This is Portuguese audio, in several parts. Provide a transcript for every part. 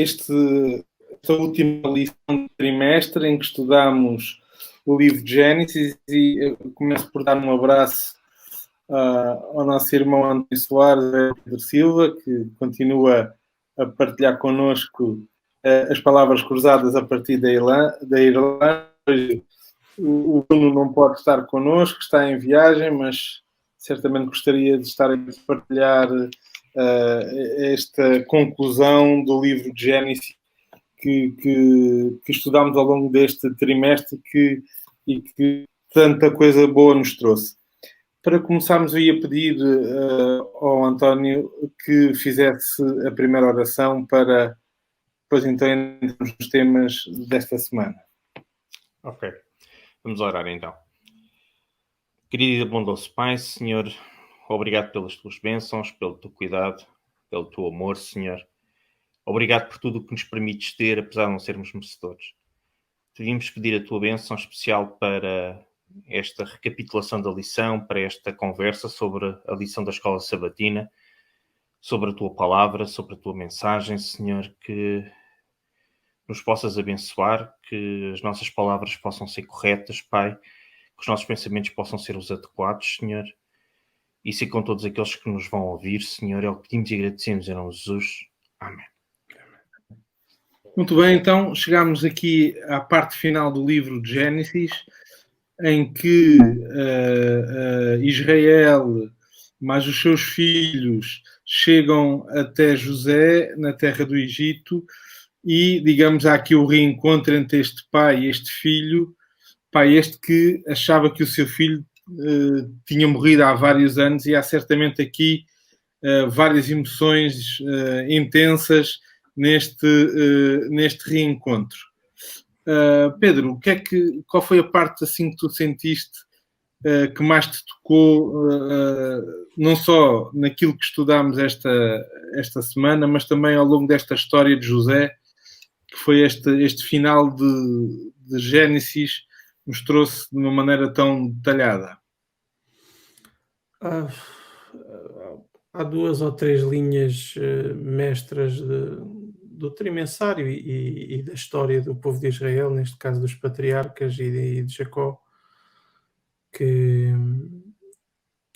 esta última lição do trimestre em que estudamos o livro de Gênesis, e eu começo por dar um abraço ao nosso irmão António Soares Pedro Silva, que continua a partilhar connosco as palavras cruzadas a partir da Irlanda. Hoje, o Bruno não pode estar connosco, está em viagem, mas certamente gostaria de estar aqui a partilhar esta conclusão do livro de Gênesis que estudámos ao longo deste trimestre e que tanta coisa boa nos trouxe. Para começarmos, eu ia pedir ao António que fizesse a primeira oração para depois então entrarmos nos temas desta semana. Ok, vamos orar então. Querido e bondoso Pai, Senhor, obrigado pelas tuas bênçãos, pelo teu cuidado, pelo teu amor, Senhor. Obrigado por tudo o que nos permites ter, apesar de não sermos merecedores. Te vimos pedir a tua bênção especial para esta recapitulação da lição, para esta conversa sobre a lição da Escola Sabatina, sobre a tua palavra, sobre a tua mensagem, Senhor, que nos possas abençoar, que as nossas palavras possam ser corretas, Pai, que os nossos pensamentos possam ser os adequados, Senhor, e ser com todos aqueles que nos vão ouvir, Senhor, é o que pedimos e agradecemos em nome de Jesus. Amém. Muito bem, então chegamos aqui à parte final do livro de Gênesis, em que Israel, mais os seus filhos, chegam até José, na terra do Egito, e, digamos, há aqui o reencontro entre este pai e este filho, pai este que achava que o seu filho tinha morrido há vários anos, e há certamente aqui várias emoções intensas neste reencontro. Pedro, qual foi a parte assim que tu sentiste que mais te tocou, não só naquilo que estudámos esta semana, mas também ao longo desta história de José, que foi este final de Gênesis, mostrou-se de uma maneira tão detalhada? Há 2 ou 3 linhas mestras do trimensário e da história do povo de Israel, neste caso dos patriarcas e de Jacó, que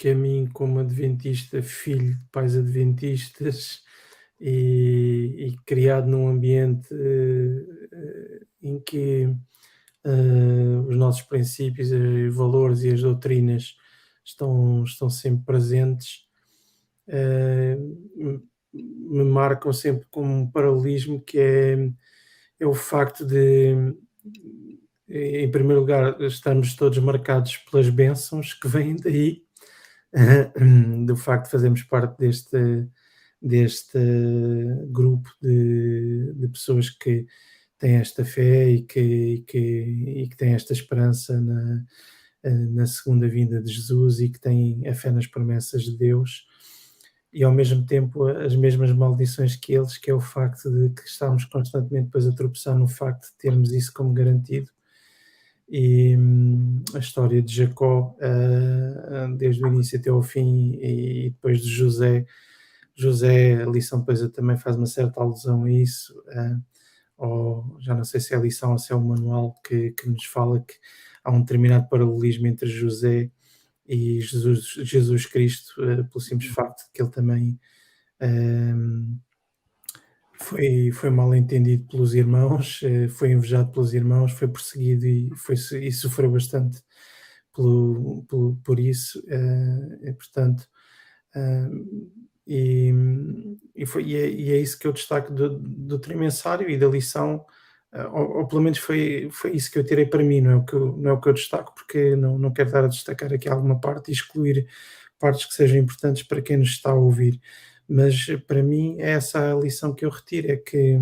a mim, como adventista, filho de pais adventistas e criado num ambiente em que os nossos princípios, os valores e as doutrinas estão sempre presentes, me marcam sempre como um paralelismo, que é o facto de, em primeiro lugar, estarmos todos marcados pelas bênçãos que vêm daí, do facto de fazermos parte deste grupo de pessoas que têm esta fé e que têm esta esperança na segunda vinda de Jesus e que têm a fé nas promessas de Deus, e ao mesmo tempo as mesmas maldições que eles, que é o facto de que estamos constantemente depois a tropeçar no facto de termos isso como garantido. E a história de Jacó, desde o início até ao fim, e depois de José, a lição depois também faz uma certa alusão a isso, ou já não sei se é a lição ou se é o manual que nos fala que há um determinado paralelismo entre José e Jesus Cristo, pelo simples facto de que ele também foi mal entendido pelos irmãos, foi invejado pelos irmãos, foi perseguido e sofreu bastante por isso, portanto, e é isso que eu destaco do trimensário e da lição, ou pelo menos foi isso que eu tirei para mim, não é o que eu destaco, porque não quero dar a destacar aqui alguma parte e excluir partes que sejam importantes para quem nos está a ouvir, mas para mim é essa a lição que eu retiro, é que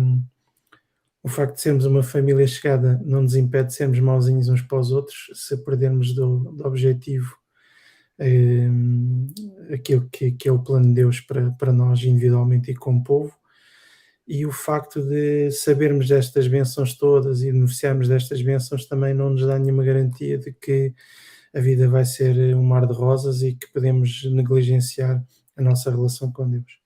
o facto de sermos uma família chegada não nos impede de sermos mauzinhos uns para os outros, se perdermos do objetivo aquilo que é o plano de Deus para nós individualmente e como povo. E o facto de sabermos destas bênçãos todas e beneficiarmos destas bênçãos também não nos dá nenhuma garantia de que a vida vai ser um mar de rosas e que podemos negligenciar a nossa relação com Deus.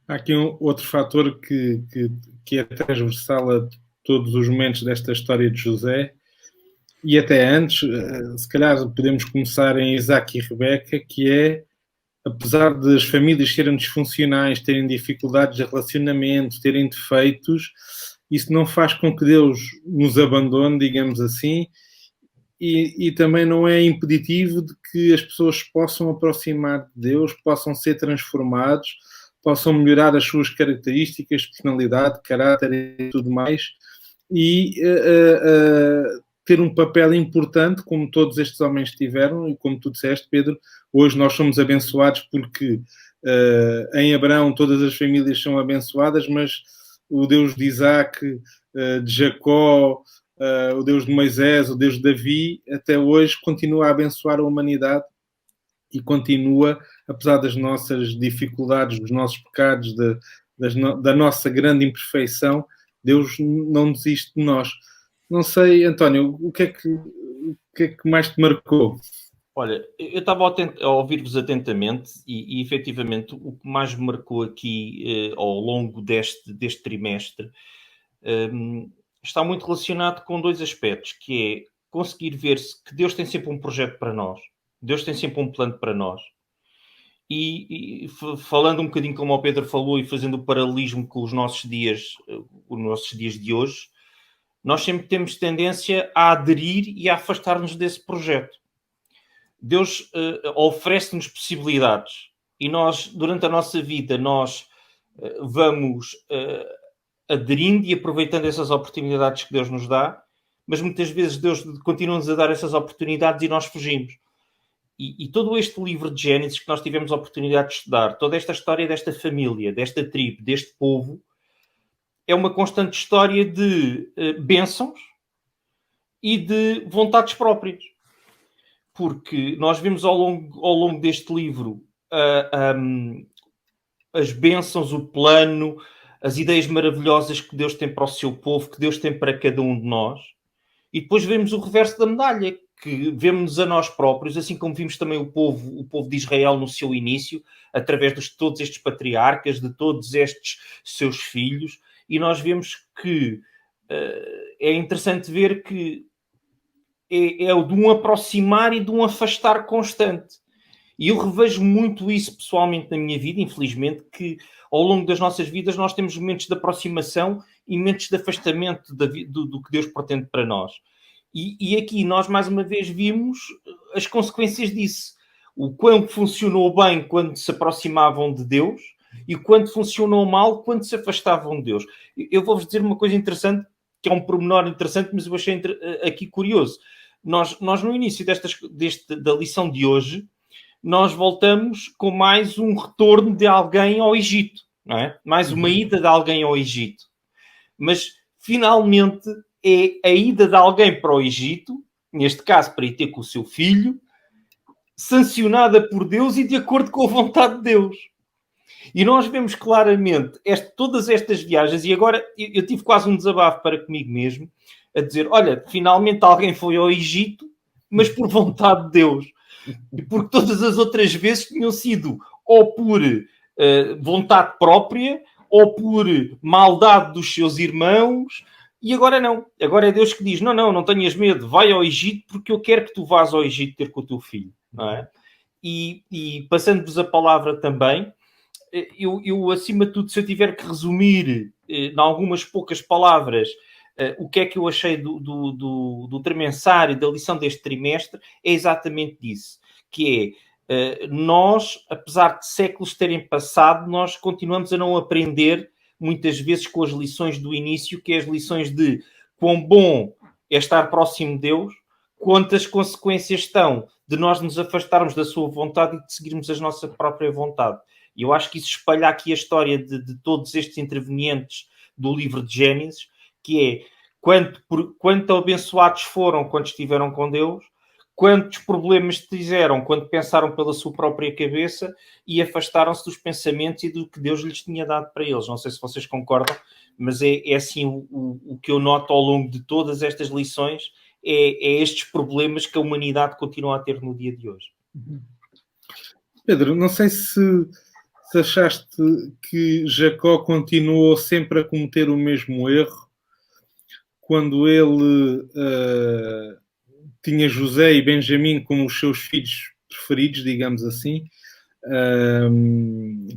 Há aqui outro fator que é transversal a todos os momentos desta história de José, e até antes, se calhar podemos começar em Isaac e Rebeca, que é, apesar de as famílias serem disfuncionais, terem dificuldades de relacionamento, terem defeitos, isso não faz com que Deus nos abandone, digamos assim, e também não é impeditivo de que as pessoas possam aproximar de Deus, possam ser transformados, possam melhorar as suas características, personalidade, caráter e tudo mais, e ter um papel importante, como todos estes homens tiveram, e como tu disseste, Pedro, hoje nós somos abençoados porque em Abraão todas as famílias são abençoadas, mas o Deus de Isaac, de Jacó, o Deus de Moisés, o Deus de Davi, até hoje continua a abençoar a humanidade e continua, apesar das nossas dificuldades, dos nossos pecados, da nossa grande imperfeição, Deus não desiste de nós. Não sei, António, o que é que mais te marcou? Olha, eu estava a ouvir-vos atentamente e efetivamente o que mais me marcou aqui ao longo deste trimestre está muito relacionado com dois aspectos, que é conseguir ver-se que Deus tem sempre um projeto para nós, Deus tem sempre um plano para nós. E falando um bocadinho como o Pedro falou e fazendo o paralelismo com os nossos dias de hoje, nós sempre temos tendência a aderir e a afastar-nos desse projeto. Deus oferece-nos possibilidades e nós, durante a nossa vida, nós vamos aderindo e aproveitando essas oportunidades que Deus nos dá, mas muitas vezes Deus continua-nos a dar essas oportunidades e nós fugimos. E todo este livro de Gênesis que nós tivemos a oportunidade de estudar, toda esta história desta família, desta tribo, deste povo, é uma constante história de bênçãos e de vontades próprias. Porque nós vemos ao longo deste livro as bênçãos, o plano, as ideias maravilhosas que Deus tem para o seu povo, que Deus tem para cada um de nós. E depois vemos o reverso da medalha, que vemos a nós próprios, assim como vimos também o povo de Israel no seu início, através de todos estes patriarcas, de todos estes seus filhos, e nós vemos que é interessante ver que é o de um aproximar e de um afastar constante. E eu revejo muito isso pessoalmente na minha vida, infelizmente, que ao longo das nossas vidas nós temos momentos de aproximação e momentos de afastamento do que Deus pretende para nós. E aqui nós mais uma vez vimos as consequências disso. O quanto funcionou bem quando se aproximavam de Deus e o quanto funcionou mal quando se afastavam de Deus. Eu vou-vos dizer uma coisa interessante, que é um pormenor interessante, mas eu achei aqui curioso. Nós no início da lição de hoje, nós voltamos com mais um retorno de alguém ao Egito, não é? Mais uma ida de alguém ao Egito. Mas, finalmente, é a ida de alguém para o Egito, neste caso para ir ter com o seu filho, sancionada por Deus e de acordo com a vontade de Deus. E nós vemos claramente todas estas viagens, e agora eu tive quase um desabafo para comigo mesmo, a dizer, olha, finalmente alguém foi ao Egito, mas por vontade de Deus. Porque todas as outras vezes tinham sido ou por vontade própria, ou por maldade dos seus irmãos, e agora não. Agora é Deus que diz, não tenhas medo, vai ao Egito, porque eu quero que tu vás ao Egito ter com o teu filho. Não é? E passando-vos a palavra também, eu, acima de tudo, se eu tiver que resumir em algumas poucas palavras o que é que eu achei do tremensário, da lição deste trimestre, é exatamente isso, que é, nós, apesar de séculos terem passado, nós continuamos a não aprender, muitas vezes, com as lições do início, que é as lições de quão bom é estar próximo de Deus, quantas consequências estão de nós nos afastarmos da sua vontade e de seguirmos a nossa própria vontade. E eu acho que isso espalha aqui a história de todos estes intervenientes do livro de Gênesis, que é quanto abençoados foram quando estiveram com Deus, quantos problemas fizeram quando pensaram pela sua própria cabeça e afastaram-se dos pensamentos e do que Deus lhes tinha dado para eles. Não sei se vocês concordam, mas é assim o que eu noto ao longo de todas estas lições, é estes problemas que a humanidade continua a ter no dia de hoje. Pedro, não sei se se achaste que Jacó continuou sempre a cometer o mesmo erro quando ele tinha José e Benjamim como os seus filhos preferidos, digamos assim,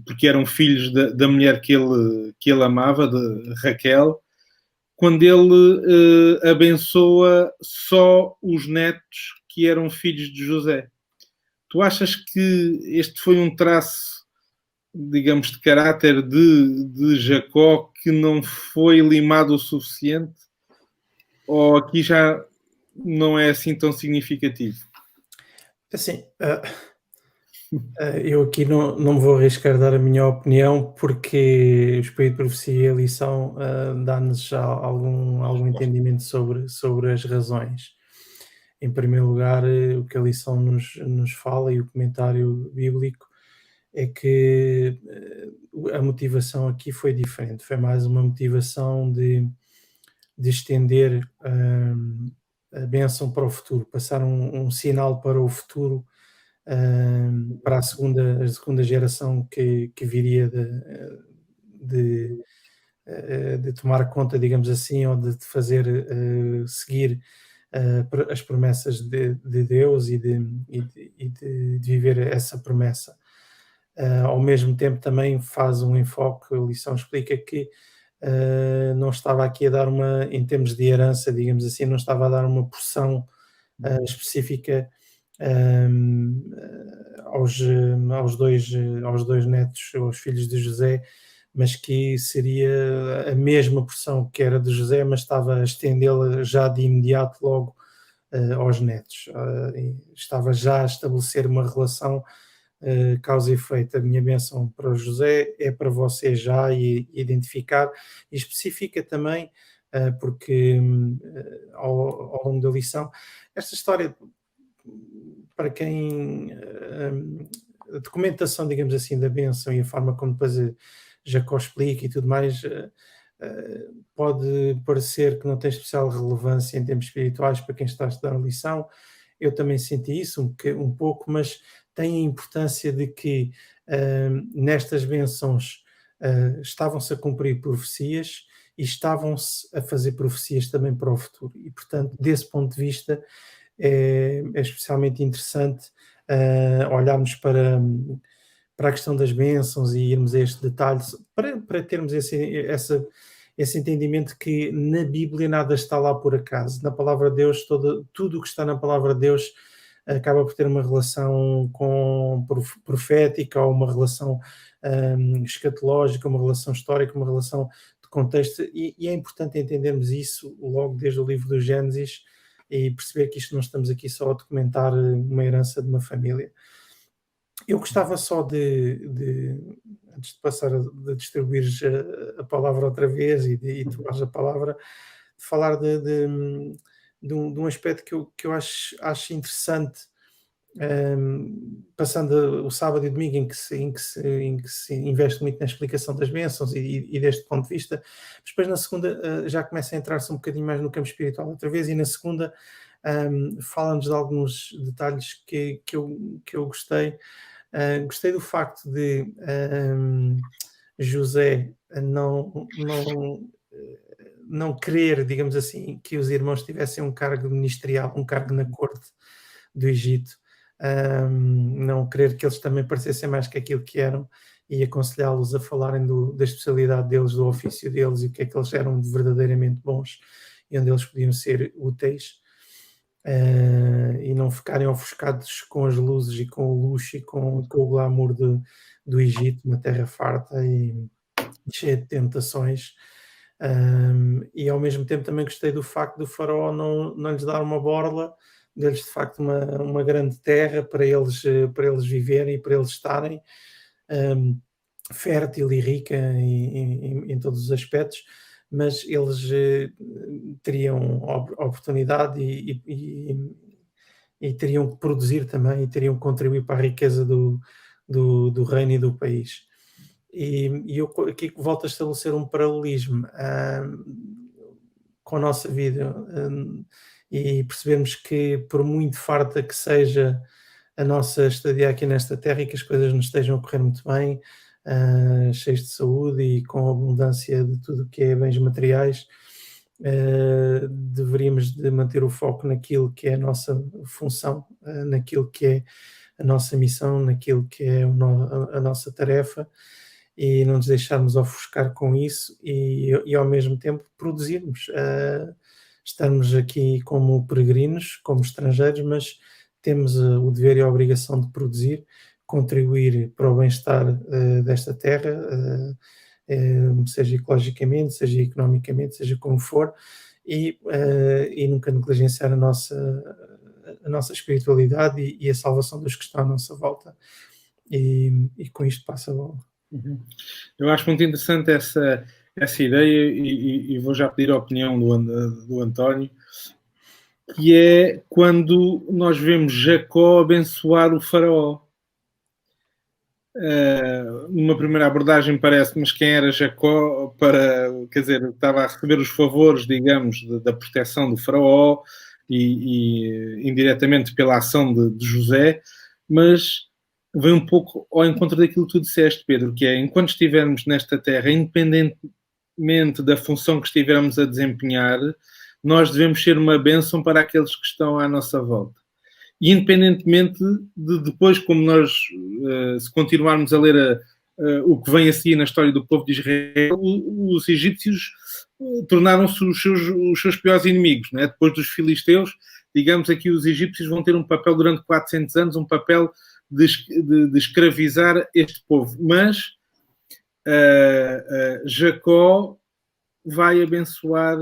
porque eram filhos da mulher que ele amava, de Raquel, quando ele abençoa só os netos que eram filhos de José. Tu achas que este foi um traço, digamos, de caráter de Jacó que não foi limado o suficiente? Ou aqui já não é assim tão significativo? Assim, eu aqui não me vou arriscar a dar a minha opinião, porque o Espírito de Profecia e a lição dá-nos já algum entendimento sobre as razões. Em primeiro lugar, o que a lição nos fala e o comentário bíblico é que a motivação aqui foi diferente, foi mais uma motivação de estender a bênção para o futuro, passar um sinal para o futuro, para a segunda geração que viria de tomar conta, digamos assim, ou de fazer seguir as promessas de Deus e de viver essa promessa. Ao mesmo tempo também faz um enfoque, a lição explica que não estava aqui a dar em termos de herança, digamos assim, não estava a dar uma porção específica aos dois netos, aos filhos de José, mas que seria a mesma porção que era de José, mas estava a estendê-la já de imediato logo aos netos. Estava já a estabelecer uma relação causa e efeito. A minha bênção para o José é para você já, e identificar, e especifica também, porque ao longo da lição, esta história, para quem a documentação, digamos assim, da bênção e a forma como depois Jacó explica e tudo mais, pode parecer que não tem especial relevância em termos espirituais para quem está a estudar a lição. Eu também senti isso um pouco, mas tem a importância de que nestas bênçãos estavam-se a cumprir profecias e estavam-se a fazer profecias também para o futuro. E, portanto, desse ponto de vista, é especialmente interessante olharmos para a questão das bênçãos e irmos a este detalhe, para termos esse entendimento que na Bíblia nada está lá por acaso. Na Palavra de Deus, tudo o que está na Palavra de Deus acaba por ter uma relação profética, ou uma relação escatológica, uma relação histórica, uma relação de contexto, e é importante entendermos isso logo desde o livro do Gênesis, e perceber que isto não estamos aqui só a documentar uma herança de uma família. Eu gostava só antes de passar a distribuir a palavra outra vez e tomares a palavra, de falar de um aspecto que eu acho interessante, passando o sábado e o domingo em que se investe muito na explicação das bênçãos e deste ponto de vista, mas depois na segunda já começa a entrar-se um bocadinho mais no campo espiritual outra vez, e na segunda fala-nos de alguns detalhes que eu gostei. Gostei do facto de José não querer, digamos assim, que os irmãos tivessem um cargo ministerial, um cargo na corte do Egito, não querer que eles também parecessem mais que aquilo que eram, e aconselhá-los a falarem da especialidade deles, do ofício deles, e o que é que eles eram verdadeiramente bons e onde eles podiam ser úteis. E não ficarem ofuscados com as luzes e com o luxo e com o glamour do Egito, uma terra farta e cheia de tentações. E ao mesmo tempo também gostei do facto do faraó não lhes dar uma borla, deles de facto uma grande terra para eles viverem e para eles estarem, fértil e rica em todos os aspectos, mas eles teriam oportunidade e teriam que produzir também, e teriam que contribuir para a riqueza do reino e do país. E eu aqui volto a estabelecer um paralelismo com a nossa vida, e percebermos que, por muito farta que seja a nossa estadia aqui nesta terra e que as coisas nos estejam a correr muito bem, cheios de saúde e com abundância de tudo o que é bens materiais, deveríamos de manter o foco naquilo que é a nossa função, naquilo que é a nossa missão, naquilo que é a nossa tarefa, e não nos deixarmos ofuscar com isso e ao mesmo tempo produzirmos. Estamos aqui como peregrinos, como estrangeiros, mas temos o dever e a obrigação de produzir, contribuir para o bem-estar desta terra, seja ecologicamente, seja economicamente, seja como for, e nunca negligenciar a nossa espiritualidade e a salvação dos que estão à nossa volta. E com isto passa a bola. Eu acho muito interessante essa ideia e vou já pedir a opinião do António, que é quando nós vemos Jacó abençoar o faraó. Numa primeira abordagem parece, mas quem era Jacó estava a receber os favores, digamos, da proteção do faraó e indiretamente pela ação de José, mas vem um pouco ao encontro daquilo que tu disseste, Pedro, que é, enquanto estivermos nesta terra, independentemente da função que estivermos a desempenhar, nós devemos ser uma bênção para aqueles que estão à nossa volta. E independentemente de depois, como nós, se continuarmos a ler o que vem a seguir na história do povo de Israel, os egípcios tornaram-se os seus piores inimigos, né? Depois dos filisteus, digamos aqui, os egípcios vão ter um papel durante 400 anos, um papel de escravizar este povo. Mas Jacó vai abençoar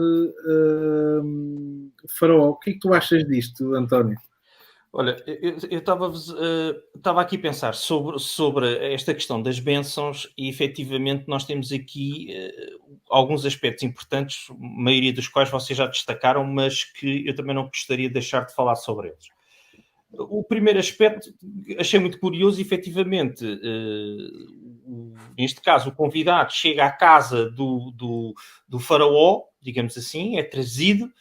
Faraó. O que é que tu achas disto, António? Olha, eu estava aqui a pensar sobre esta questão das bênçãos e, efetivamente, nós temos aqui alguns aspectos importantes, a maioria dos quais vocês já destacaram, mas que eu também não gostaria de deixar de falar sobre eles. O primeiro aspecto, achei muito curioso, efetivamente, neste caso, o convidado chega à casa do faraó, digamos assim, é trazido,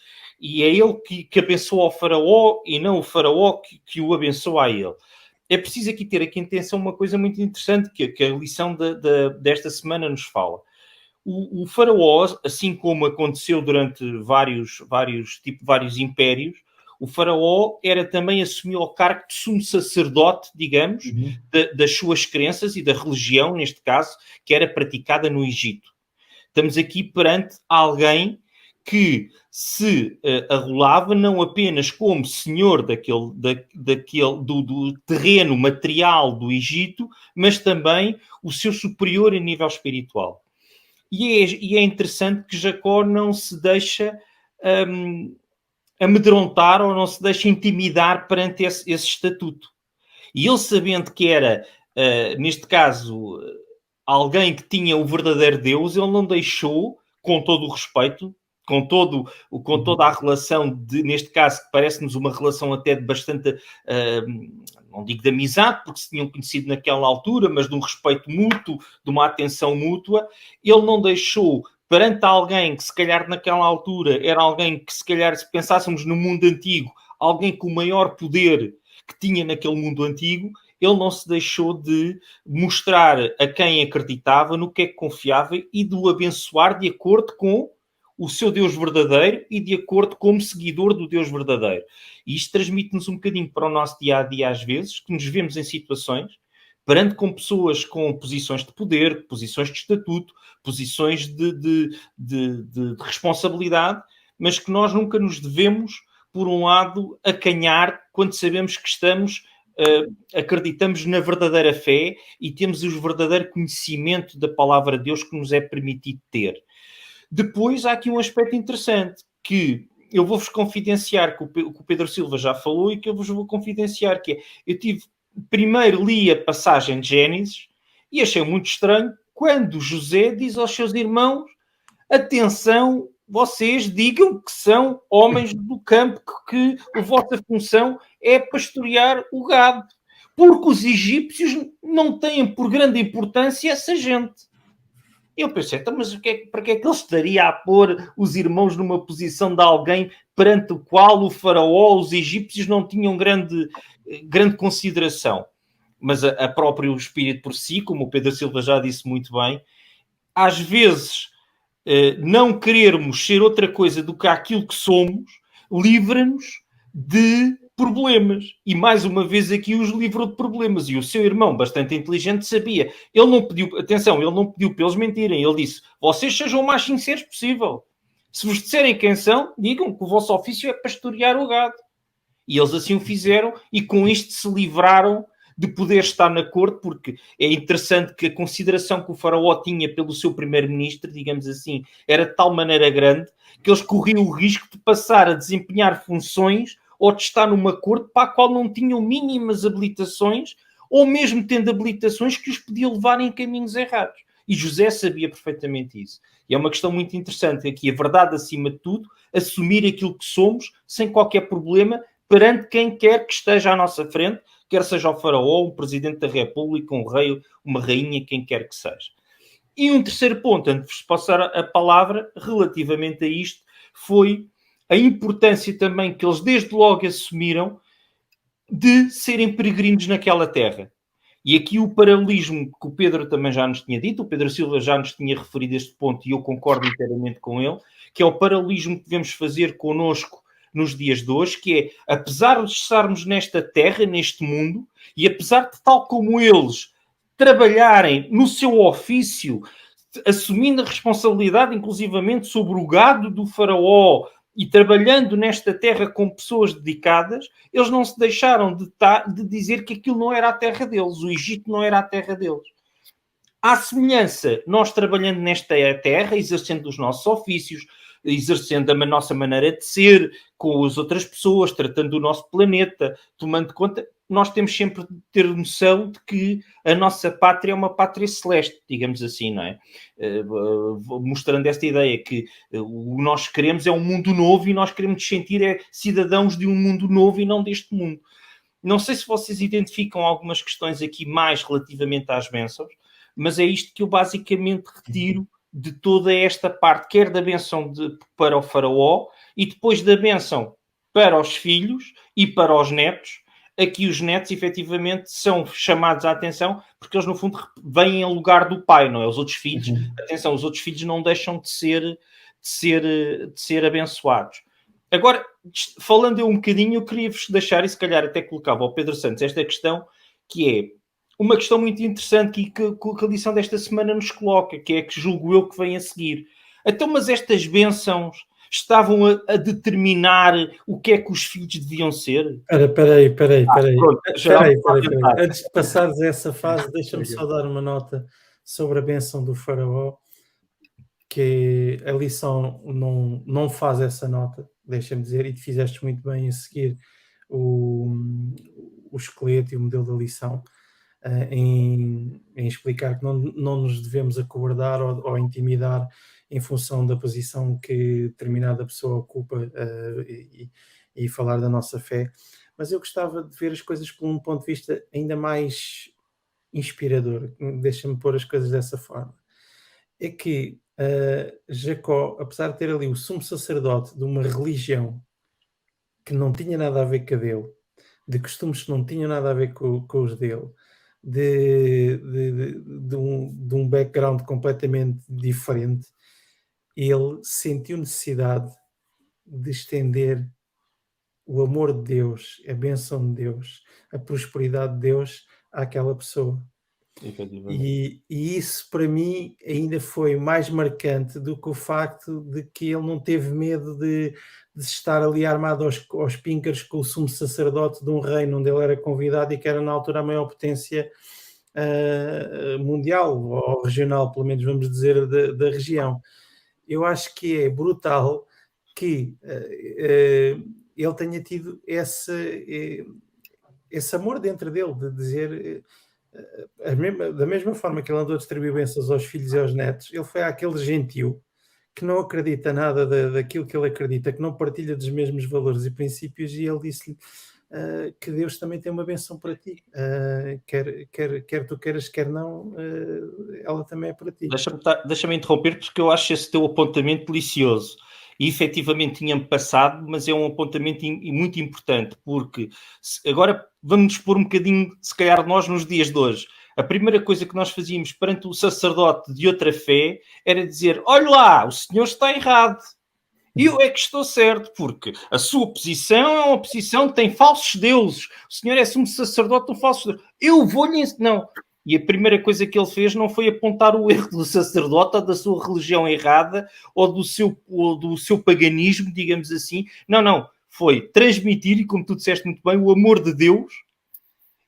e é ele que abençoa o faraó e não o faraó que o abençoa a ele. É preciso aqui ter aqui em atenção uma coisa muito interessante que a lição desta semana nos fala. O faraó, assim como aconteceu durante vários impérios, o faraó assumiu o cargo de sumo sacerdote, digamos, das suas crenças e da religião, neste caso, que era praticada no Egito. Estamos aqui perante alguém que se arrolava não apenas como senhor do terreno material do Egito, mas também o seu superior a nível espiritual. E é interessante que Jacó não se deixa amedrontar ou não se deixa intimidar perante esse estatuto. E ele, sabendo que era, neste caso, alguém que tinha o verdadeiro Deus, ele não deixou, com todo o respeito, com toda a relação, neste caso, que parece-nos uma relação até de bastante, não digo de amizade, porque se tinham conhecido naquela altura, mas de um respeito mútuo, de uma atenção mútua, ele não deixou, perante alguém que se calhar naquela altura era alguém que se calhar, se pensássemos no mundo antigo, alguém com o maior poder que tinha naquele mundo antigo, ele não se deixou de mostrar a quem acreditava, no que é que confiava e de o abençoar de acordo com o seu Deus verdadeiro e de acordo como seguidor do Deus verdadeiro. E isto transmite-nos um bocadinho para o nosso dia-a-dia às vezes, que nos vemos em situações, perante com pessoas com posições de poder, posições de estatuto, posições de responsabilidade, mas que nós nunca nos devemos, por um lado, acanhar quando sabemos que acreditamos na verdadeira fé e temos o verdadeiro conhecimento da palavra de Deus que nos é permitido ter. Depois há aqui um aspecto interessante que eu vou-vos confidenciar, que o Pedro Silva já falou e que eu vos vou confidenciar, que é, primeiro li a passagem de Gênesis e achei muito estranho quando José diz aos seus irmãos: atenção, vocês digam que são homens do campo, que a vossa função é pastorear o gado, porque os egípcios não têm por grande importância essa gente. Eu pensei, mas para que é que ele estaria a pôr os irmãos numa posição de alguém perante o qual o faraó, os egípcios não tinham grande consideração? mas a próprio espírito por si, como o Pedro Silva já disse muito bem, às vezes não querermos ser outra coisa do que aquilo que somos, livra-nos de problemas. E mais uma vez aqui os livrou de problemas. E o seu irmão, bastante inteligente, sabia. Ele não pediu, atenção, ele não pediu para eles mentirem. Ele disse, vocês sejam o mais sinceros possível. Se vos disserem quem são, digam que o vosso ofício é pastorear o gado. E eles assim o fizeram e com isto se livraram de poder estar na corte, porque é interessante que a consideração que o faraó tinha pelo seu primeiro-ministro, digamos assim, era de tal maneira grande que eles corriam o risco de passar a desempenhar funções ou de estar numa corte para a qual não tinham mínimas habilitações ou mesmo tendo habilitações que os podia levar em caminhos errados. E José sabia perfeitamente isso. E é uma questão muito interessante aqui, a verdade acima de tudo, assumir aquilo que somos sem qualquer problema perante quem quer que esteja à nossa frente, quer seja o faraó, um presidente da república, um rei, uma rainha, quem quer que seja. E um terceiro ponto, antes de vos passar a palavra, relativamente a isto, foi a importância também que eles desde logo assumiram de serem peregrinos naquela terra. E aqui o paralelismo que o Pedro também já nos tinha dito, o Pedro Silva já nos tinha referido este ponto e eu concordo inteiramente com ele, que é o paralelismo que devemos fazer connosco nos dias de hoje, que é, apesar de estarmos nesta terra, neste mundo, e apesar de, tal como eles, trabalharem no seu ofício, assumindo a responsabilidade, inclusivamente, sobre o gado do faraó e trabalhando nesta terra com pessoas dedicadas, eles não se deixaram de dizer que aquilo não era a terra deles, o Egito não era a terra deles. À semelhança, nós trabalhando nesta terra, exercendo os nossos ofícios, exercendo a nossa maneira de ser com as outras pessoas, tratando o nosso planeta, tomando conta, nós temos sempre de ter noção de que a nossa pátria é uma pátria celeste, digamos assim, não é? Mostrando esta ideia que o que nós queremos é um mundo novo e nós queremos nos sentir cidadãos de um mundo novo e não deste mundo. Não sei se vocês identificam algumas questões aqui mais relativamente às bênçãos, mas é isto que eu basicamente retiro de toda esta parte, quer da bênção para o faraó e depois da bênção para os filhos e para os netos. Aqui os netos, efetivamente, são chamados à atenção porque eles, no fundo, vêm em lugar do pai, não é? Os outros filhos, atenção, os outros filhos não deixam de ser abençoados. Agora, falando eu um bocadinho, eu queria-vos deixar, e se calhar até colocava ao Pedro Santos esta questão, que é uma questão muito interessante e que a lição desta semana nos coloca, que é que julgo eu que vem a seguir. Então, mas estas bênçãos estavam a determinar o que é que os filhos deviam ser? Espera aí. Antes de passares a essa fase, deixa-me só dar uma nota sobre a bênção do faraó, que a lição não faz essa nota, deixa-me dizer, e tu fizeste muito bem a seguir o esqueleto e o modelo da lição, em explicar que não nos devemos acovardar ou intimidar em função da posição que determinada pessoa ocupa e falar da nossa fé. Mas eu gostava de ver as coisas por um ponto de vista ainda mais inspirador. Deixa-me pôr as coisas dessa forma. É que Jacó, apesar de ter ali o sumo sacerdote de uma religião que não tinha nada a ver com a dele, de costumes que não tinham nada a ver com os dele, de um background completamente diferente, ele sentiu necessidade de estender o amor de Deus, a bênção de Deus, a prosperidade de Deus àquela pessoa. E isso para mim ainda foi mais marcante do que o facto de que ele não teve medo de estar ali armado aos píncaros com o sumo sacerdote de um reino onde ele era convidado e que era na altura a maior potência mundial ou regional, pelo menos vamos dizer da região. Eu acho que é brutal que ele tenha tido esse amor dentro dele, de dizer da mesma forma que ele andou a distribuir bênçãos aos filhos e aos netos, ele foi àquele gentio que não acredita nada daquilo que ele acredita, que não partilha dos mesmos valores e princípios, e ele disse-lhe que Deus também tem uma bênção para ti, quer tu queiras, quer não, ela também é para ti. Deixa-me interromper porque eu acho esse teu apontamento delicioso. e efetivamente tinha-me passado, mas é um apontamento muito importante, porque agora vamos pôr um bocadinho, se calhar nós nos dias de hoje, a primeira coisa que nós fazíamos perante o sacerdote de outra fé era dizer, olha lá, o senhor está errado. E eu é que estou certo, porque a sua posição é uma posição que tem falsos deuses. O senhor é um sacerdote de um falso deus. Eu vou-lhe ensinar. Não. E a primeira coisa que ele fez não foi apontar o erro do sacerdote ou da sua religião errada ou do seu paganismo, digamos assim. Não, não. Foi transmitir, e como tu disseste muito bem, o amor de Deus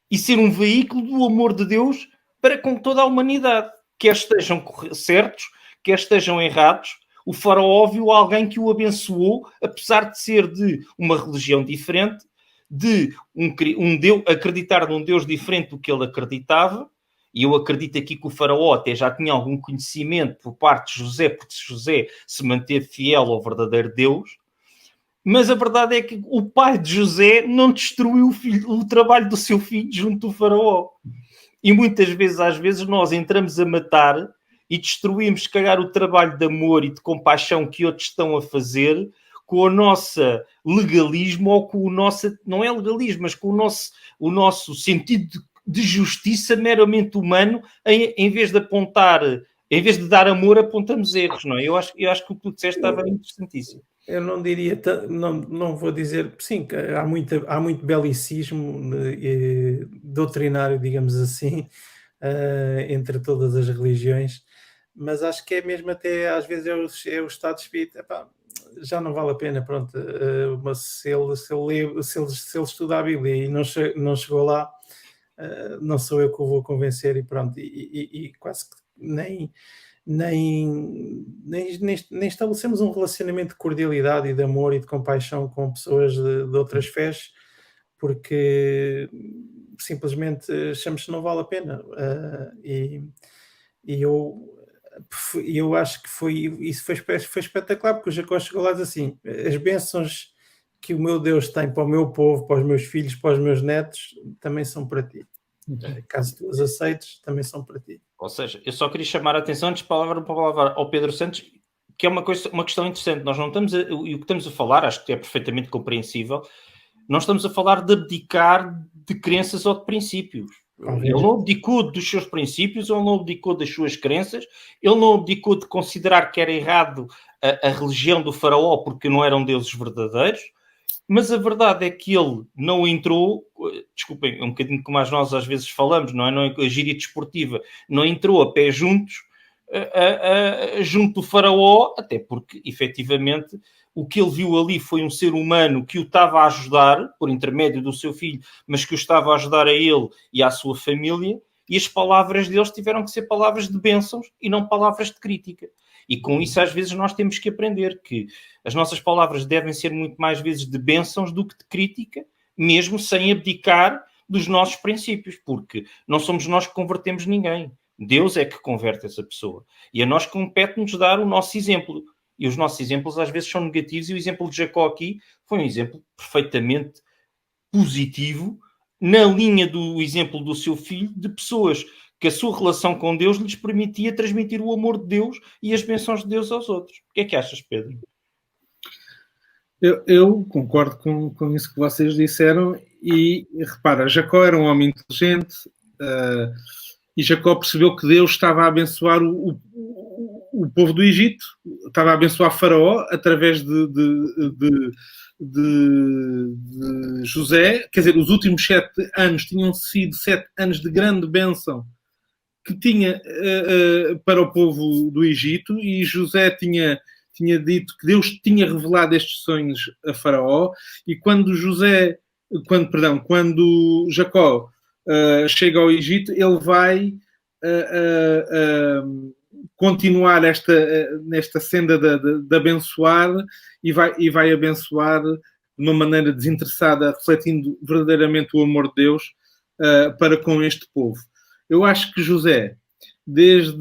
e ser um veículo do amor de Deus para com toda a humanidade. Quer estejam certos, quer estejam errados, o faraó viu alguém que o abençoou, apesar de ser de uma religião diferente, de um Deus, acreditar num Deus diferente do que ele acreditava, e eu acredito aqui que o faraó até já tinha algum conhecimento por parte de José, porque José se manteve fiel ao verdadeiro Deus, mas a verdade é que o pai de José não destruiu o trabalho do seu filho junto do faraó. E muitas vezes, às vezes, nós entramos a matar e destruímos, se calhar, o trabalho de amor e de compaixão que outros estão a fazer com o nosso legalismo ou com o nosso, não é legalismo, mas com o nosso sentido de justiça meramente humano, em vez de apontar, em vez de dar amor, apontamos erros, não é? Eu acho que o que tu disseste estava interessantíssimo. Eu não diria, não vou dizer, sim, que há muito belicismo doutrinário, digamos assim, entre todas as religiões, mas acho que é mesmo até, às vezes, é o estado de espírito, epá, já não vale a pena, pronto, mas se ele estuda a Bíblia e não chegou lá, não sou eu que o vou convencer e pronto, e quase que nem estabelecemos um relacionamento de cordialidade e de amor e de compaixão com pessoas de outras fés, porque simplesmente achamos que não vale a pena. E eu acho que isso foi espetacular, porque o Jacó chegou lá e disse assim, as bênçãos que o meu Deus tem para o meu povo, para os meus filhos, para os meus netos, também são para ti. Caso tu as aceites, também são para ti. Ou seja, eu só queria chamar a atenção antes de palavra ao Pedro Santos, que é uma questão interessante. Nós não estamos e o que estamos a falar, acho que é perfeitamente compreensível, não estamos a falar de abdicar de crenças ou de princípios. Ele não abdicou dos seus princípios, ele não abdicou das suas crenças, ele não abdicou de considerar que era errado a religião do faraó porque não eram deuses verdadeiros, mas a verdade é que ele não entrou, desculpem, é um bocadinho como nós às vezes falamos, não é? A gíria desportiva, não entrou a pé juntos, junto do faraó, até porque, efetivamente, o que ele viu ali foi um ser humano que o estava a ajudar, por intermédio do seu filho, mas que o estava a ajudar a ele e à sua família, e as palavras deles tiveram que ser palavras de bênçãos e não palavras de crítica. E com isso, às vezes, nós temos que aprender que as nossas palavras devem ser muito mais vezes de bênçãos do que de crítica, mesmo sem abdicar dos nossos princípios, porque não somos nós que convertemos ninguém. Deus é que converte essa pessoa. E a nós compete-nos dar o nosso exemplo. E os nossos exemplos, às vezes, são negativos, e o exemplo de Jacó aqui foi um exemplo perfeitamente positivo, na linha do exemplo do seu filho, de pessoas que a sua relação com Deus lhes permitia transmitir o amor de Deus e as bênçãos de Deus aos outros. O que é que achas, Pedro? Eu concordo com isso que vocês disseram e repara, Jacó era um homem inteligente e Jacó percebeu que Deus estava a abençoar o povo do Egito, estava a abençoar Faraó através de José, quer dizer, os últimos 7 anos tinham sido 7 anos de grande bênção que tinha para o povo do Egito, e José tinha dito que Deus tinha revelado estes sonhos a Faraó, e quando Jacó chega ao Egito, ele vai continuar nesta senda de abençoar, e vai abençoar de uma maneira desinteressada, refletindo verdadeiramente o amor de Deus para com este povo. Eu acho que Jacó, desde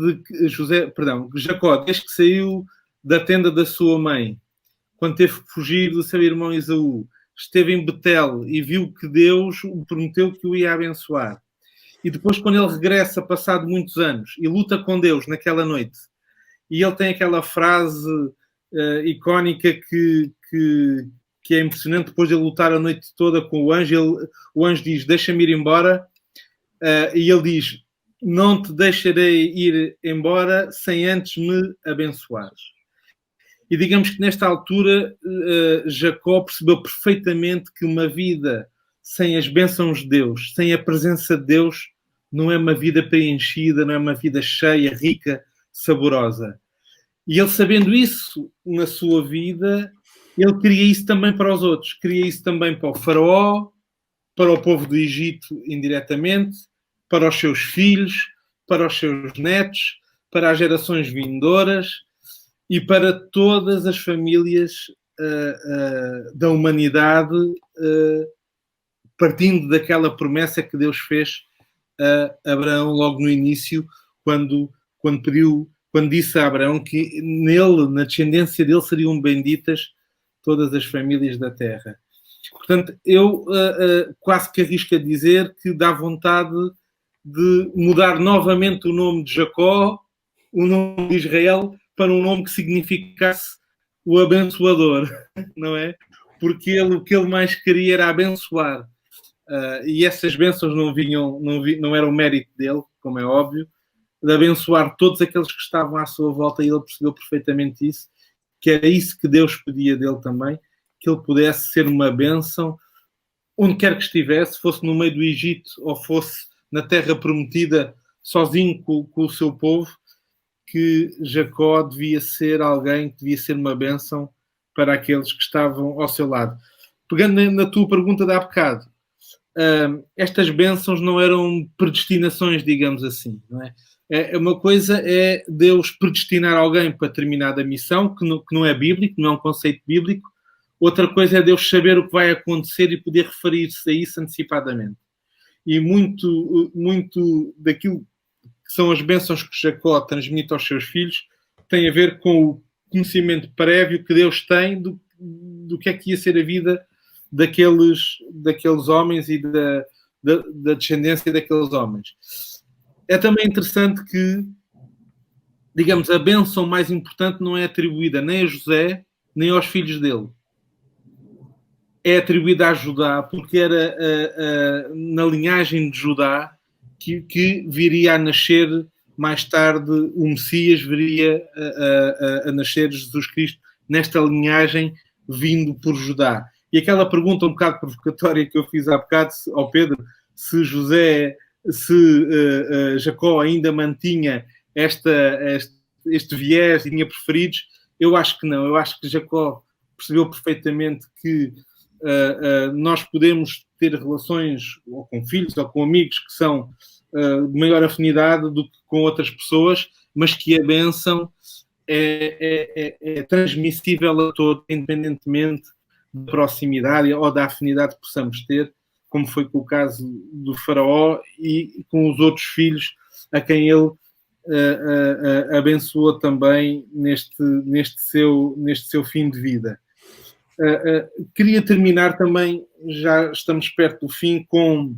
que saiu da tenda da sua mãe, quando teve que fugir do seu irmão Esaú, esteve em Betel e viu que Deus o prometeu que o ia abençoar. E depois, quando ele regressa, passado muitos anos, e luta com Deus naquela noite, e ele tem aquela frase icónica que é impressionante. Depois de ele lutar a noite toda com o anjo, o anjo diz, deixa-me ir embora, e ele diz, não te deixarei ir embora sem antes me abençoares. E digamos que nesta altura Jacó percebeu perfeitamente que uma vida sem as bênçãos de Deus, sem a presença de Deus, não é uma vida preenchida, não é uma vida cheia, rica, saborosa. E ele, sabendo isso na sua vida, ele queria isso também para os outros. Queria isso também para o faraó, para o povo do Egito indiretamente, para os seus filhos, para os seus netos, para as gerações vindouras e para todas as famílias da humanidade, partindo daquela promessa que Deus fez a Abraão logo no início, quando disse a Abraão que nele, na descendência dele, seriam benditas todas as famílias da terra. Portanto, eu quase que arrisco a dizer que dá vontade de mudar novamente o nome de Jacó, o nome de Israel, para um nome que significasse o abençoador, não é? Porque o que ele mais queria era abençoar. E essas bênçãos não eram mérito dele, como é óbvio, de abençoar todos aqueles que estavam à sua volta, e ele percebeu perfeitamente isso, que era isso que Deus pedia dele também, que ele pudesse ser uma bênção onde quer que estivesse, fosse no meio do Egito ou fosse na terra prometida sozinho com o seu povo, que Jacó devia ser alguém que devia ser uma bênção para aqueles que estavam ao seu lado. Pegando na tua pergunta de há bocado, estas bênçãos não eram predestinações, digamos assim, não é? Uma coisa é Deus predestinar alguém para determinada missão, que não é bíblico, não é um conceito bíblico. Outra coisa é Deus saber o que vai acontecer e poder referir-se a isso antecipadamente. E muito daquilo que são as bênçãos que Jacó transmite aos seus filhos tem a ver com o conhecimento prévio que Deus tem do que é que ia ser a vida daqueles homens e da descendência daqueles homens. É também interessante que, digamos, a bênção mais importante não é atribuída nem a José, nem aos filhos dele. É atribuída a Judá, porque era na linhagem de Judá que viria a nascer mais tarde o Messias, viria a nascer Jesus Cristo nesta linhagem vindo por Judá. E aquela pergunta um bocado provocatória que eu fiz há bocado ao Pedro, se Jacó ainda mantinha este viés e tinha preferidos, eu acho que não. Eu acho que Jacó percebeu perfeitamente que nós podemos ter relações ou com filhos ou com amigos que são de maior afinidade do que com outras pessoas, mas que a bênção é transmissível a todos, independentemente da proximidade ou da afinidade que possamos ter, como foi com o caso do faraó e com os outros filhos a quem ele abençoou também neste seu fim de vida. Queria terminar também, já estamos perto do fim, com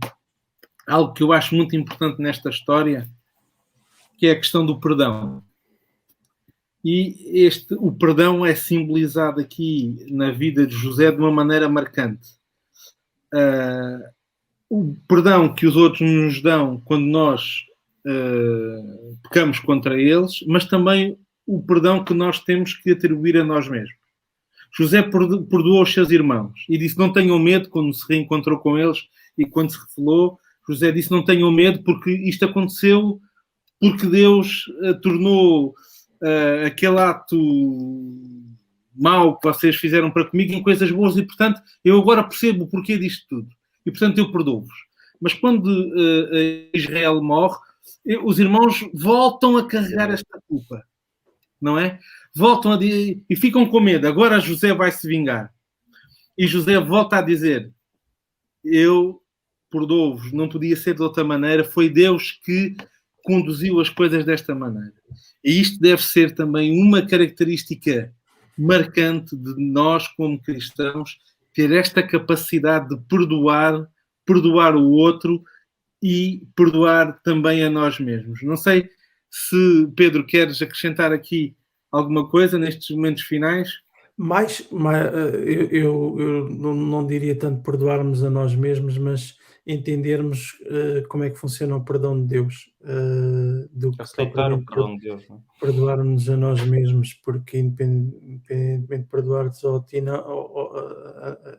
algo que eu acho muito importante nesta história, que é a questão do perdão. E o perdão é simbolizado aqui na vida de José de uma maneira marcante. O perdão que os outros nos dão quando nós pecamos contra eles, mas também o perdão que nós temos que atribuir a nós mesmos. José perdoou os seus irmãos e disse, não tenham medo, quando se reencontrou com eles e quando se revelou, José disse, não tenham medo, porque isto aconteceu porque Deus tornou aquele ato mau que vocês fizeram para comigo em coisas boas e, portanto, eu agora percebo o porquê disto tudo. E, portanto, eu perdoo-vos. Mas quando Israel morre, os irmãos voltam a carregar esta culpa. Não é? Voltam e ficam com medo. Agora José vai se vingar. E José volta a dizer, eu perdoo-vos, não podia ser de outra maneira, foi Deus que conduziu as coisas desta maneira. E isto deve ser também uma característica marcante de nós como cristãos, ter esta capacidade de perdoar o outro e perdoar também a nós mesmos. Não sei se, Pedro, queres acrescentar aqui alguma coisa nestes momentos finais? Eu não diria tanto perdoarmos a nós mesmos, mas entendermos como é que funciona o perdão de Deus, do que Aceitar o propriamente perdão de Deus, não é? perdoarmos a nós mesmos, porque independentemente de perdoar-te ou a ti,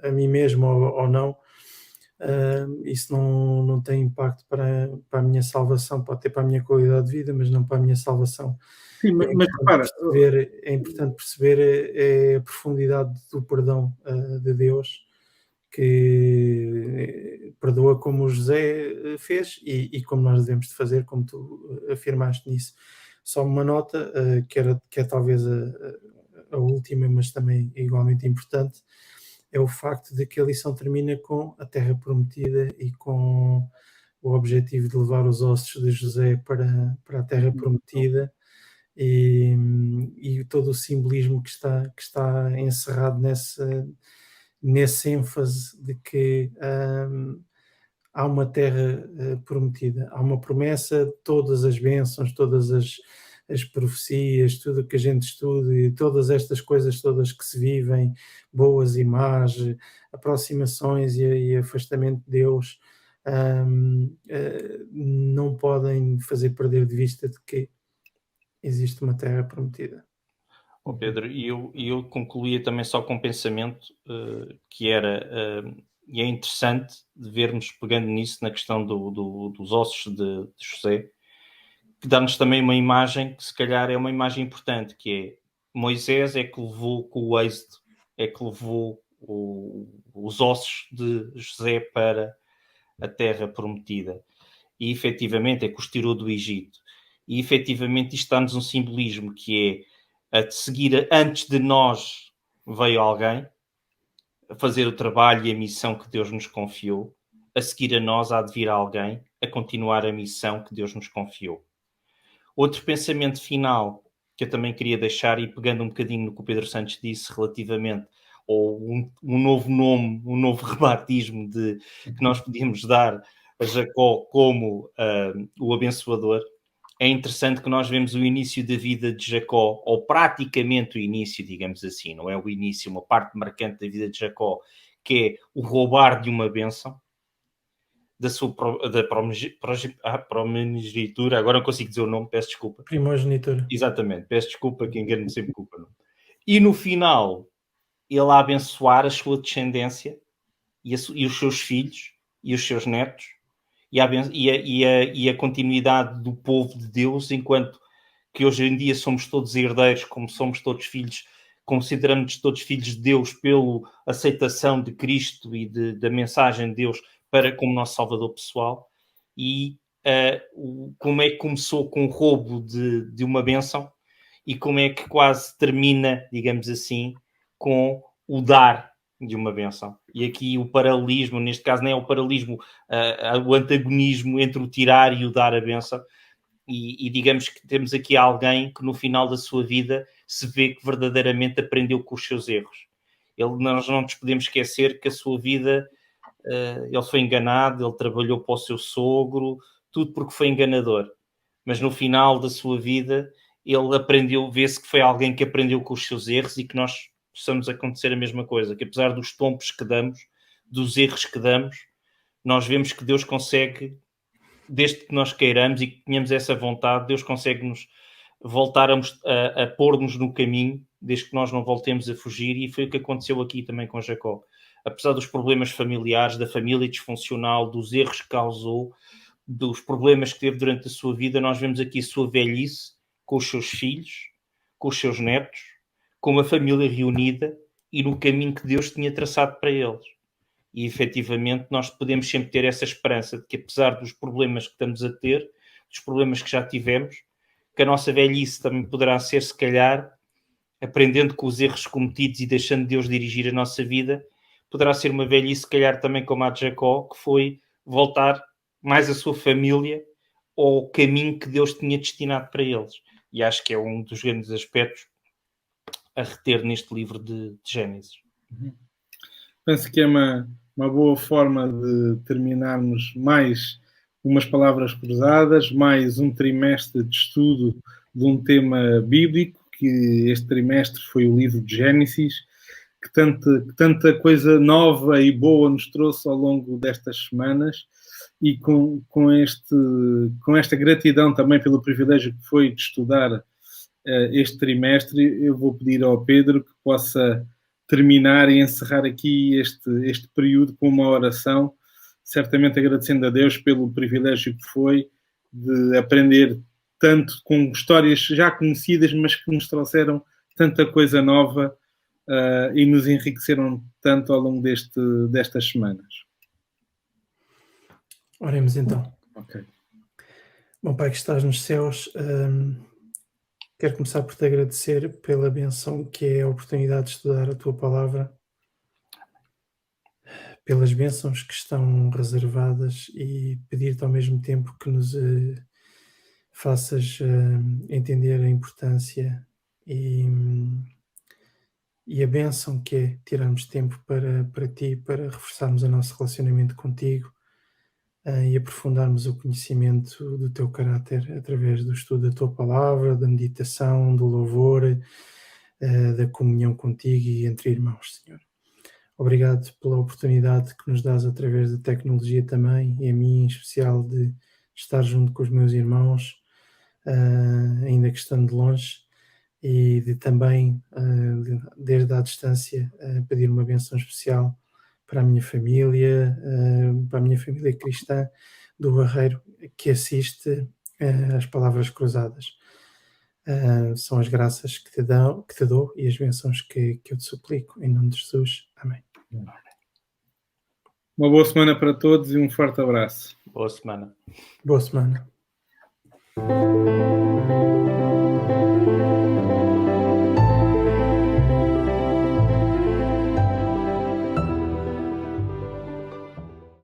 a mim mesmo ou não, isso não tem impacto para a minha salvação, pode ter para a minha qualidade de vida, mas não para a minha salvação. Sim, mas repara, É importante perceber a profundidade do perdão de Deus, que perdoa como o José fez e como nós devemos de fazer, como tu afirmaste nisso. Só uma nota, que é talvez a última, mas também igualmente importante, é o facto de que a lição termina com a terra prometida e com o objetivo de levar os ossos de José para a terra prometida, e todo o simbolismo que está encerrado nesse ênfase de que há uma terra prometida, há uma promessa, todas as bênçãos, todas as profecias, tudo o que a gente estuda e todas estas coisas todas que se vivem, boas e más, aproximações e afastamento de Deus, não podem fazer perder de vista de que existe uma terra prometida. Oh, Pedro, e eu concluía também só com um pensamento que era, e é interessante de vermos, pegando nisso, na questão dos ossos de José, que dá-nos também uma imagem que se calhar é uma imagem importante, que é Moisés é que levou com o êxodo, é que levou os ossos de José para a terra prometida. E efetivamente é que os tirou do Egito. E efetivamente isto dá-nos um simbolismo que é a de seguir, antes de nós veio alguém a fazer o trabalho e a missão que Deus nos confiou, a seguir a nós há de vir alguém a continuar a missão que Deus nos confiou. Outro pensamento final que eu também queria deixar, e pegando um bocadinho no que o Pedro Santos disse relativamente ou um novo nome, um novo rebatismo que nós podíamos dar a Jacó como o abençoador. É interessante que nós vemos o início da vida de Jacó, ou praticamente o início, digamos assim, não é o início, uma parte marcante da vida de Jacó, que é o roubar de uma bênção, da sua primogenitura, agora não consigo dizer o nome, peço desculpa. Primogenitura. Exatamente, peço desculpa, que engano sempre culpa. Não? E no final, ele a abençoar a sua descendência e os seus filhos e os seus netos e a continuidade do povo de Deus, enquanto que hoje em dia somos todos herdeiros, como somos todos filhos, consideramos todos filhos de Deus pela aceitação de Cristo e da mensagem de Deus como nosso Salvador pessoal. E como é que começou com o roubo de uma bênção e como é que quase termina, digamos assim, com o dar de uma bênção. E aqui o paralelismo, neste caso nem é o paralelismo, o antagonismo entre o tirar e o dar a bênção. E digamos que temos aqui alguém que no final da sua vida se vê que verdadeiramente aprendeu com os seus erros. Nós não nos podemos esquecer que a sua vida, ele foi enganado, ele trabalhou para o seu sogro, tudo porque foi enganador. Mas no final da sua vida, ele aprendeu, vê-se que foi alguém que aprendeu com os seus erros e que nós possamos acontecer a mesma coisa, que apesar dos tombos que damos, dos erros que damos, nós vemos que Deus consegue, desde que nós queiramos e que tenhamos essa vontade, Deus consegue-nos voltar a pôr-nos no caminho, desde que nós não voltemos a fugir, e foi o que aconteceu aqui também com Jacó. Apesar dos problemas familiares, da família disfuncional, dos erros que causou, dos problemas que teve durante a sua vida, nós vemos aqui a sua velhice, com os seus filhos, com os seus netos, com uma família reunida e no caminho que Deus tinha traçado para eles. E efetivamente nós podemos sempre ter essa esperança de que, apesar dos problemas que estamos a ter, dos problemas que já tivemos, que a nossa velhice também poderá ser, se calhar, aprendendo com os erros cometidos e deixando Deus dirigir a nossa vida, poderá ser uma velhice, se calhar, também como a de Jacó, que foi voltar mais a sua família ao caminho que Deus tinha destinado para eles. E acho que é um dos grandes aspectos a reter neste livro de Gênesis. Penso que é uma boa forma de terminarmos mais umas palavras cruzadas, mais um trimestre de estudo de um tema bíblico, que este trimestre foi o livro de Gênesis, que tanta coisa nova e boa nos trouxe ao longo destas semanas, e com esta gratidão também pelo privilégio que foi de estudar este trimestre, eu vou pedir ao Pedro que possa terminar e encerrar aqui este período com uma oração, certamente agradecendo a Deus pelo privilégio que foi de aprender tanto com histórias já conhecidas, mas que nos trouxeram tanta coisa nova e nos enriqueceram tanto ao longo destas semanas. Oremos então. Ok. Bom Pai que estás nos céus, quero começar por te agradecer pela benção que é a oportunidade de estudar a tua palavra, pelas bênçãos que estão reservadas, e pedir-te ao mesmo tempo que nos faças entender a importância e a bênção que é tirarmos tempo para ti, para reforçarmos o nosso relacionamento contigo e aprofundarmos o conhecimento do teu caráter através do estudo da tua palavra, da meditação, do louvor, da comunhão contigo e entre irmãos, Senhor. Obrigado pela oportunidade que nos dás através da tecnologia também, e a mim em especial, de estar junto com os meus irmãos, ainda que estando longe, e de também, desde a distância, pedir uma bênção especial para a minha família cristã do Barreiro, que assiste às palavras cruzadas. São as graças que te dou e as bênçãos que eu te suplico, em nome de Jesus. Amém. Uma boa semana para todos e um forte abraço. Boa semana. Boa semana.